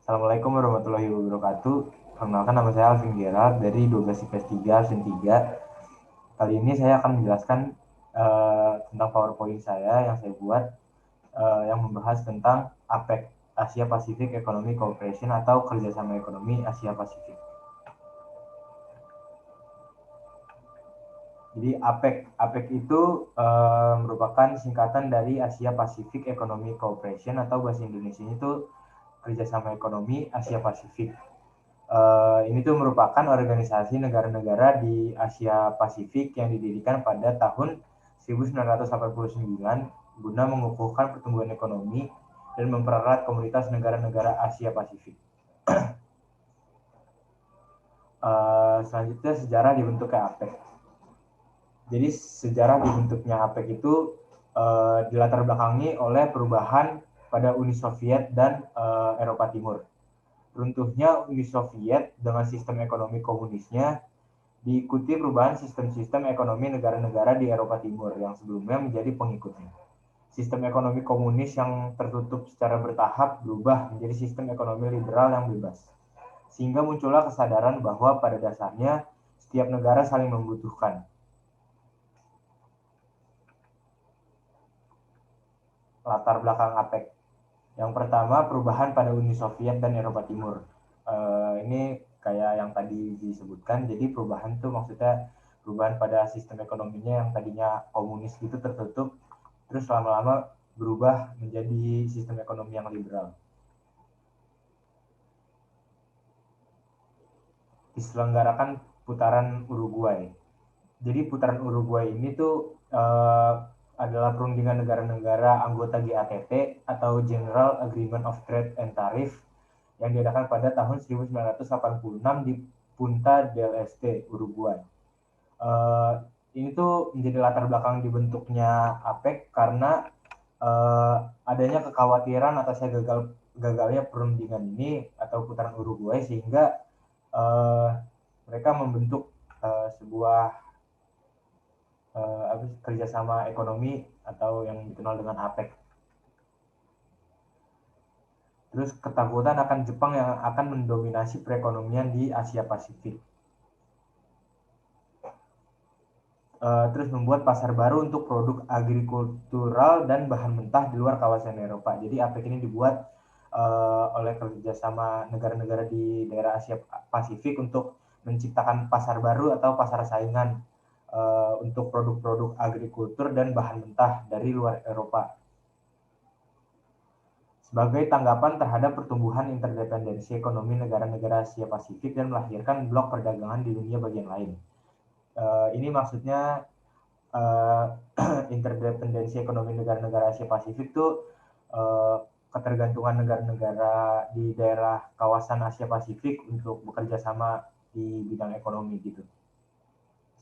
Assalamualaikum warahmatullahi wabarakatuh. Perkenalkan, nama saya Alvin Gerard dari 12 IPS 3 Sen 3. Kali ini saya akan menjelaskan tentang PowerPoint saya yang saya buat yang membahas tentang APEC, Asia Pacific Economic Cooperation atau Kerjasama Ekonomi Asia Pasifik. Jadi APEC itu merupakan singkatan dari Asia Pacific Economic Cooperation atau bahasa Indonesia itu Kerjasama Ekonomi Asia Pasifik. Ini tuh merupakan organisasi negara-negara di Asia Pasifik yang didirikan pada tahun 1989 guna mengukuhkan pertumbuhan ekonomi dan mempererat komunitas negara-negara Asia Pasifik. Selanjutnya sejarah dibentuknya APEC. Jadi sejarah dibentuknya APEC itu dilatar belakangi oleh perubahan pada Uni Soviet dan Eropa Timur. Runtuhnya Uni Soviet dengan sistem ekonomi komunisnya diikuti perubahan sistem-sistem ekonomi negara-negara di Eropa Timur yang sebelumnya menjadi pengikutnya. Sistem ekonomi komunis yang tertutup secara bertahap berubah menjadi sistem ekonomi liberal yang bebas. Sehingga muncullah kesadaran bahwa pada dasarnya setiap negara saling membutuhkan. Latar belakang APEC. Yang pertama, perubahan pada Uni Soviet dan Eropa Timur. Ini kayak yang tadi disebutkan, jadi perubahan itu maksudnya perubahan pada sistem ekonominya yang tadinya komunis gitu tertutup, terus lama-lama berubah menjadi sistem ekonomi yang liberal. Diselenggarakan putaran Uruguay. Jadi putaran Uruguay ini tuh adalah perundingan negara-negara anggota GATT atau General Agreement of Trade and Tariff yang diadakan pada tahun 1986 di Punta del Este, Uruguay. Ini tuh menjadi latar belakang dibentuknya APEC karena adanya kekhawatiran atasnya gagalnya perundingan ini atau putaran Uruguay sehingga mereka membentuk sebuah kerjasama ekonomi atau yang dikenal dengan APEC. Terus ketakutan akan Jepang yang akan mendominasi perekonomian di Asia Pasifik. Terus membuat pasar baru untuk produk agrikultural dan bahan mentah di luar kawasan Eropa. Jadi APEC ini dibuat oleh kerjasama negara-negara di daerah Asia Pasifik untuk menciptakan pasar baru atau pasar saingan untuk produk-produk agrikultur dan bahan mentah dari luar Eropa. Sebagai tanggapan terhadap pertumbuhan interdependensi ekonomi negara-negara Asia Pasifik dan melahirkan blok perdagangan di dunia bagian lain. Ini maksudnya interdependensi ekonomi negara-negara Asia Pasifik itu ketergantungan negara-negara di daerah kawasan Asia Pasifik untuk bekerja sama di bidang ekonomi gitu.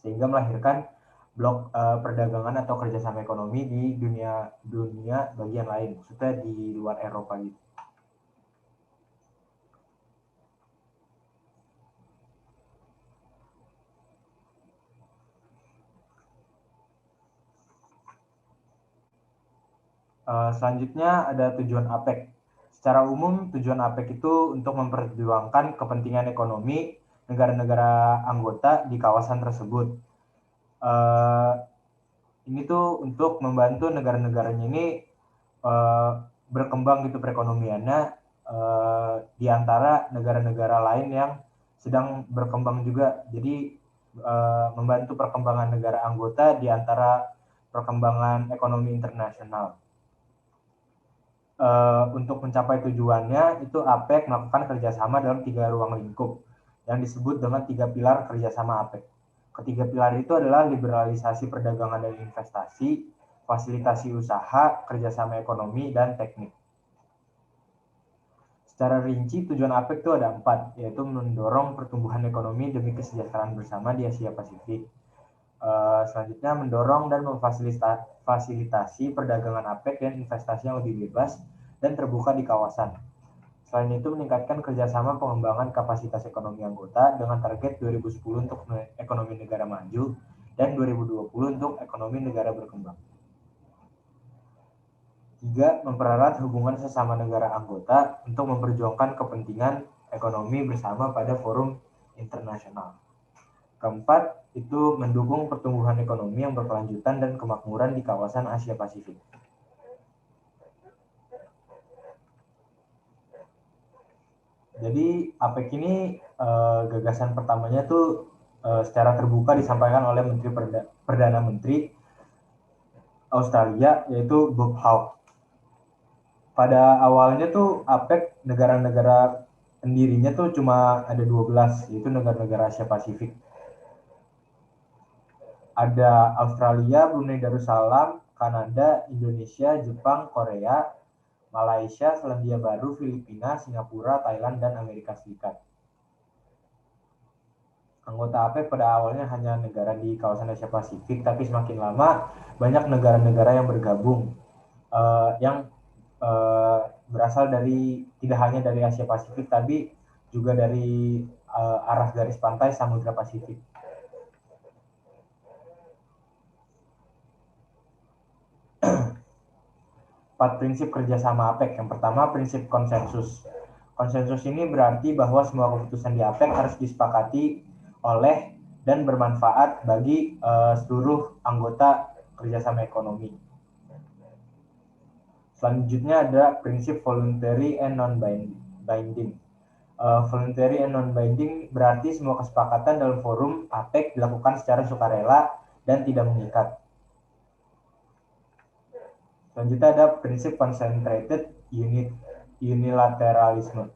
Sehingga melahirkan blok perdagangan atau kerjasama ekonomi di dunia bagian lain, maksudnya di luar Eropa gitu. Selanjutnya ada tujuan APEC. Secara umum tujuan APEC itu untuk memperjuangkan kepentingan ekonomi negara-negara anggota di kawasan tersebut. Ini tuh untuk membantu negara-negaranya ini berkembang gitu perekonomiannya di antara negara-negara lain yang sedang berkembang juga. Jadi membantu perkembangan negara anggota di antara perkembangan ekonomi internasional. Untuk mencapai tujuannya itu APEC melakukan kerjasama dalam 3 ruang lingkup yang disebut dengan 3 pilar kerjasama APEC. Ketiga pilar itu adalah liberalisasi perdagangan dan investasi, fasilitasi usaha, kerjasama ekonomi, dan teknik. Secara rinci, tujuan APEC itu ada 4, yaitu mendorong pertumbuhan ekonomi demi kesejahteraan bersama di Asia Pasifik. Selanjutnya, mendorong dan memfasilitasi perdagangan APEC dan investasi yang lebih bebas dan terbuka di kawasan. Selain itu, meningkatkan kerjasama pengembangan kapasitas ekonomi anggota dengan target 2010 untuk ekonomi negara maju dan 2020 untuk ekonomi negara berkembang. Tiga, mempererat hubungan sesama negara anggota untuk memperjuangkan kepentingan ekonomi bersama pada forum internasional. Keempat, itu mendukung pertumbuhan ekonomi yang berkelanjutan dan kemakmuran di kawasan Asia Pasifik. Jadi APEC ini gagasan pertamanya tuh secara terbuka disampaikan oleh Perdana Menteri Australia, yaitu Bob Hawke. Pada awalnya tuh APEC negara-negara pendirinya tuh cuma ada 12, yaitu negara-negara Asia Pasifik. Ada Australia, Brunei Darussalam, Kanada, Indonesia, Jepang, Korea, Malaysia, Selandia Baru, Filipina, Singapura, Thailand, dan Amerika Serikat. Anggota APEC pada awalnya hanya negara di kawasan Asia Pasifik, tapi semakin lama banyak negara-negara yang bergabung yang berasal dari tidak hanya dari Asia Pasifik, tapi juga dari arah garis pantai Samudra Pasifik. Empat prinsip kerjasama APEC. Yang pertama, prinsip konsensus. Konsensus ini berarti bahwa semua keputusan di APEC harus disepakati oleh dan bermanfaat bagi seluruh anggota kerjasama ekonomi. Selanjutnya ada prinsip voluntary and non-binding. Voluntary and non-binding berarti semua kesepakatan dalam forum APEC dilakukan secara sukarela dan tidak mengikat. Selanjutnya ada prinsip concentrated unilateralisme.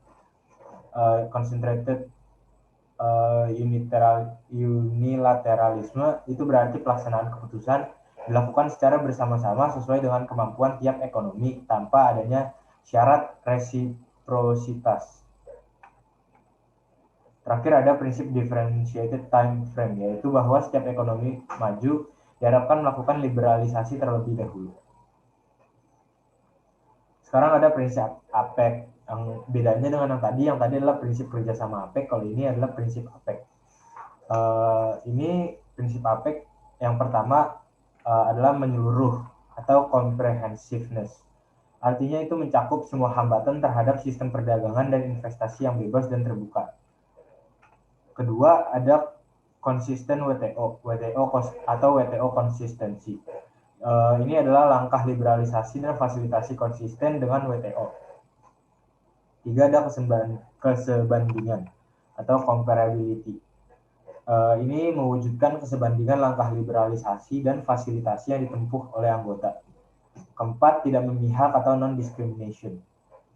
Unilateralisme itu berarti pelaksanaan keputusan dilakukan secara bersama-sama sesuai dengan kemampuan tiap ekonomi tanpa adanya syarat resiprositas. Terakhir ada prinsip differentiated time frame, yaitu bahwa setiap ekonomi maju diharapkan melakukan liberalisasi terlebih dahulu. Sekarang ada prinsip APEC. Yang bedanya dengan yang tadi adalah prinsip kerjasama APEC, kalau ini adalah prinsip APEC. Ini prinsip APEC yang pertama adalah menyeluruh atau comprehensiveness. Artinya itu mencakup semua hambatan terhadap sistem perdagangan dan investasi yang bebas dan terbuka. Kedua, ada konsisten WTO atau WTO konsistensi. Ini adalah langkah liberalisasi dan fasilitasi konsisten dengan WTO. Tiga, ada kesebandingan atau comparability. Ini mewujudkan kesebandingan langkah liberalisasi dan fasilitasi yang ditempuh oleh anggota. Keempat, tidak memihak atau non-discrimination.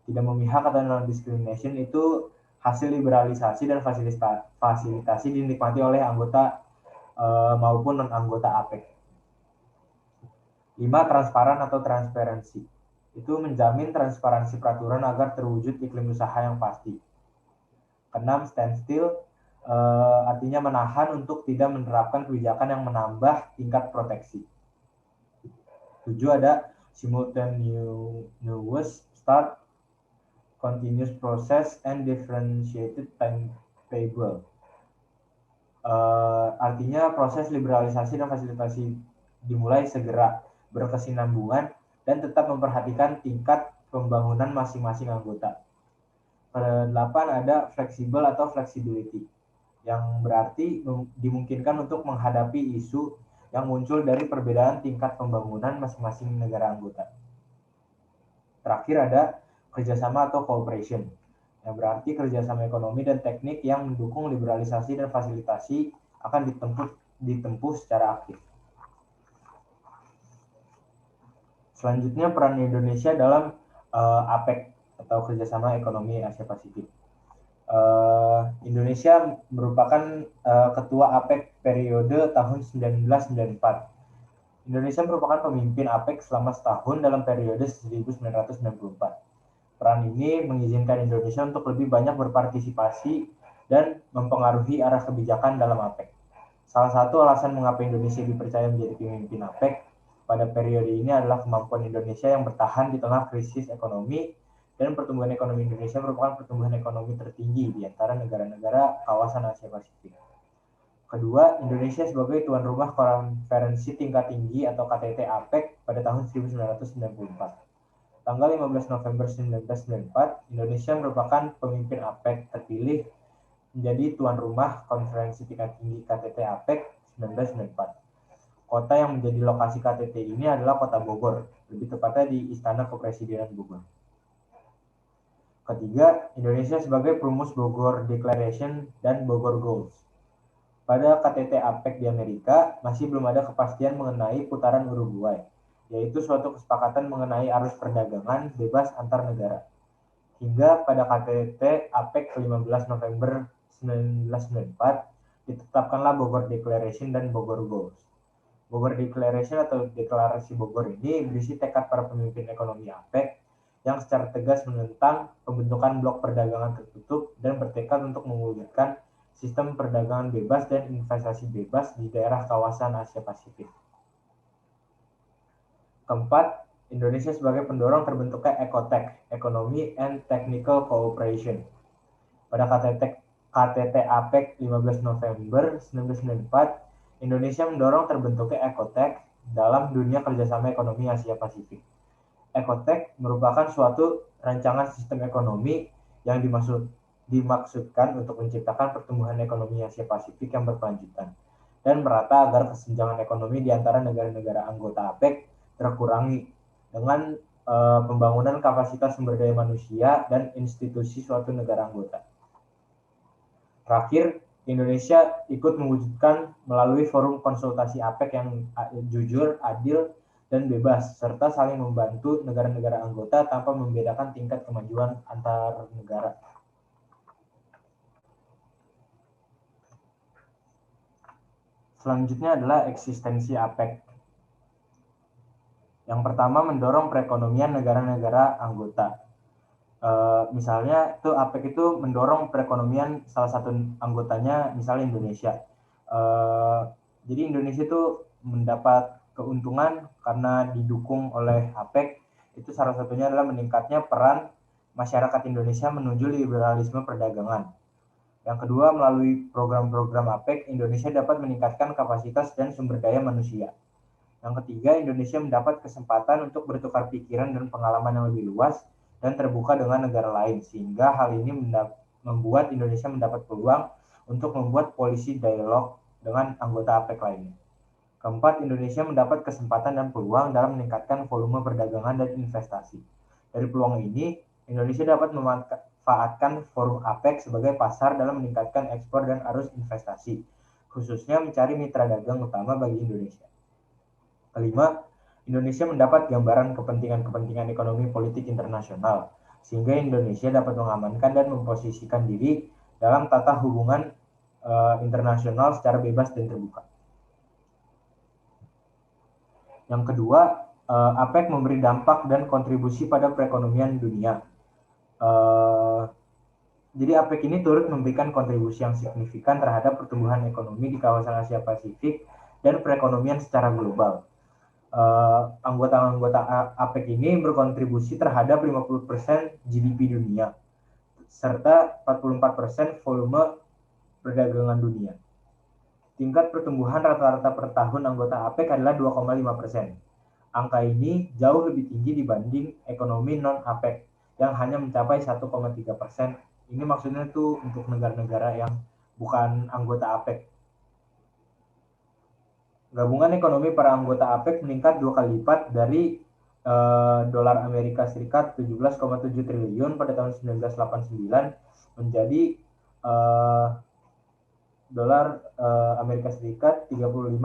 Tidak memihak atau non-discrimination itu hasil liberalisasi dan fasilitasi dinikmati oleh anggota maupun non-anggota APEC. 5. Transparan atau transparansi. Itu menjamin transparansi peraturan agar terwujud iklim usaha yang pasti. 6. Standstill, artinya menahan untuk tidak menerapkan kebijakan yang menambah tingkat proteksi. 7. Ada simultaneous start, continuous process, and differentiated timetable. Artinya proses liberalisasi dan fasilitasi dimulai segera, berkesinambungan, dan tetap memperhatikan tingkat pembangunan masing-masing anggota. 8. Ada fleksibel atau flexibility, yang berarti dimungkinkan untuk menghadapi isu yang muncul dari perbedaan tingkat pembangunan masing-masing negara anggota. Terakhir ada kerjasama atau cooperation, yang berarti kerjasama ekonomi dan teknik yang mendukung liberalisasi dan fasilitasi akan ditempuh secara aktif. Selanjutnya, peran Indonesia dalam APEC atau kerjasama ekonomi Asia Pasifik. Indonesia merupakan ketua APEC periode tahun 1994. Indonesia merupakan pemimpin APEC selama setahun dalam periode 1994. Peran ini mengizinkan Indonesia untuk lebih banyak berpartisipasi dan mempengaruhi arah kebijakan dalam APEC. Salah satu alasan mengapa Indonesia dipercaya menjadi pemimpin APEC pada periode ini adalah kemampuan Indonesia yang bertahan di tengah krisis ekonomi, dan pertumbuhan ekonomi Indonesia merupakan pertumbuhan ekonomi tertinggi di antara negara-negara kawasan Asia Pasifik. Kedua, Indonesia sebagai tuan rumah konferensi tingkat tinggi atau KTT APEC pada tahun 1994. Tanggal 15 November 1994, Indonesia merupakan pemimpin APEC terpilih menjadi tuan rumah konferensi tingkat tinggi KTT APEC 1994. Kota yang menjadi lokasi KTT ini adalah Kota Bogor, lebih tepatnya di Istana Kepresidenan Bogor. Ketiga, Indonesia sebagai perumus Bogor Declaration dan Bogor Goals. Pada KTT APEC di Amerika, masih belum ada kepastian mengenai putaran Uruguay, yaitu suatu kesepakatan mengenai arus perdagangan bebas antar negara. Hingga pada KTT APEC 15 November 1994, ditetapkanlah Bogor Declaration dan Bogor Goals. Bogor Declaration atau Deklarasi Bogor ini berisi tekad para pemimpin ekonomi APEC yang secara tegas menentang pembentukan blok perdagangan tertutup dan bertekad untuk mewujudkan sistem perdagangan bebas dan investasi bebas di daerah kawasan Asia Pasifik. Keempat, Indonesia sebagai pendorong terbentuknya ECOTEC, Economy and Technical Cooperation. Pada KTT APEC 15 November 1994, Indonesia mendorong terbentuknya ECOTEC dalam dunia kerjasama ekonomi Asia Pasifik. ECOTEC merupakan suatu rancangan sistem ekonomi yang dimaksudkan untuk menciptakan pertumbuhan ekonomi Asia Pasifik yang berkelanjutan dan merata agar kesenjangan ekonomi di antara negara-negara anggota APEC terkurangi dengan pembangunan kapasitas sumber daya manusia dan institusi suatu negara anggota. Terakhir, Indonesia ikut mewujudkan melalui forum konsultasi APEC yang jujur, adil, dan bebas, serta saling membantu negara-negara anggota tanpa membedakan tingkat kemajuan antar negara. Selanjutnya adalah eksistensi APEC. Yang pertama, mendorong perekonomian negara-negara anggota. Misalnya, APEC itu mendorong perekonomian salah satu anggotanya, misalnya Indonesia. Jadi Indonesia itu mendapat keuntungan karena didukung oleh APEC, itu salah satunya adalah meningkatnya peran masyarakat Indonesia menuju liberalisme perdagangan. Yang kedua, melalui program-program APEC, Indonesia dapat meningkatkan kapasitas dan sumber daya manusia. Yang ketiga, Indonesia mendapat kesempatan untuk bertukar pikiran dan pengalaman yang lebih luas dan terbuka dengan negara lain, sehingga hal ini membuat Indonesia mendapat peluang untuk membuat polisi dialog dengan anggota APEC lainnya. Keempat, Indonesia mendapat kesempatan dan peluang dalam meningkatkan volume perdagangan dan investasi. Dari peluang ini, Indonesia dapat memanfaatkan forum APEC sebagai pasar dalam meningkatkan ekspor dan arus investasi, khususnya mencari mitra dagang utama bagi Indonesia. Kelima, Indonesia mendapat gambaran kepentingan-kepentingan ekonomi politik internasional, sehingga Indonesia dapat mengamankan dan memposisikan diri dalam tata hubungan internasional secara bebas dan terbuka. Yang kedua, APEC memberi dampak dan kontribusi pada perekonomian dunia. Jadi APEC ini turut memberikan kontribusi yang signifikan terhadap pertumbuhan ekonomi di kawasan Asia Pasifik dan perekonomian secara global. Anggota-anggota APEC ini berkontribusi terhadap 50% GDP dunia, serta 44% volume perdagangan dunia. Tingkat pertumbuhan rata-rata per tahun anggota APEC adalah 2,5%. Angka ini jauh lebih tinggi dibanding ekonomi non-APEC yang hanya mencapai 1,3%. Ini maksudnya tuh untuk negara-negara yang bukan anggota APEC. Gabungan ekonomi para anggota APEC meningkat 2 kali lipat dari dolar Amerika Serikat 17,7 triliun pada tahun 1989 menjadi dolar Amerika Serikat 35,8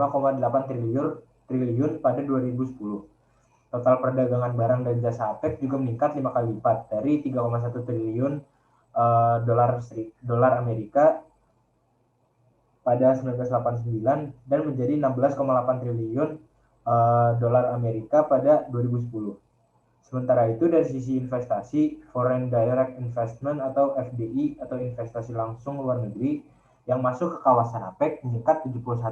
triliun pada 2010. Total perdagangan barang dan jasa APEC juga meningkat 5 kali lipat dari 3,1 triliun dolar Amerika pada 1989 dan menjadi 16,8 triliun dolar Amerika pada 2010. Sementara itu dari sisi investasi, Foreign Direct Investment atau FDI atau investasi langsung luar negeri yang masuk ke kawasan APEC meningkat 71,5%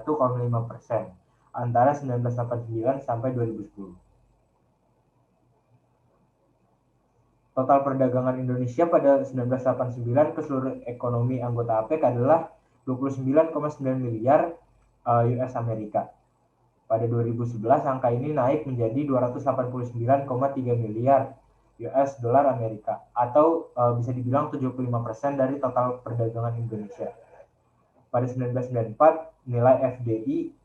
antara 1989 sampai 2010. Total perdagangan Indonesia pada 1989 ke seluruh ekonomi anggota APEC adalah 29,9 miliar US Amerika. Pada 2011 angka ini naik menjadi 289,3 miliar US dollar Amerika, atau bisa dibilang 75% dari total perdagangan Indonesia. Pada 1994, nilai FDI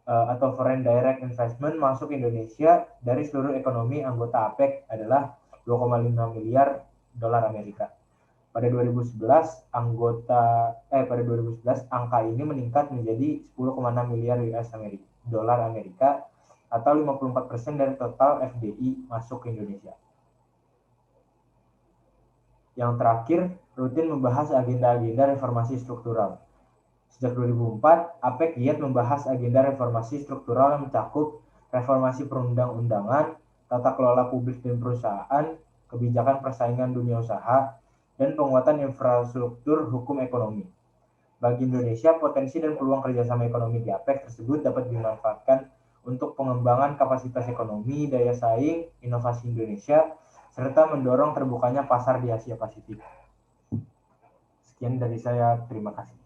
atau Foreign Direct Investment masuk Indonesia dari seluruh ekonomi anggota APEC adalah 2,5 miliar dolar Amerika. Pada 2011 pada 2011 angka ini meningkat menjadi 10,6 miliar US Amerika, dolar Amerika atau 54% dari total FDI masuk ke Indonesia. Yang terakhir, rutin membahas agenda-agenda reformasi struktural. Sejak 2004, APEC giat membahas agenda reformasi struktural yang mencakup reformasi perundang-undangan, tata kelola publik dan perusahaan, kebijakan persaingan dunia usaha, dan penguatan infrastruktur hukum ekonomi. Bagi Indonesia, potensi dan peluang kerjasama ekonomi di APEC tersebut dapat dimanfaatkan untuk pengembangan kapasitas ekonomi, daya saing, inovasi Indonesia, serta mendorong terbukanya pasar di Asia Pasifik. Sekian dari saya, terima kasih.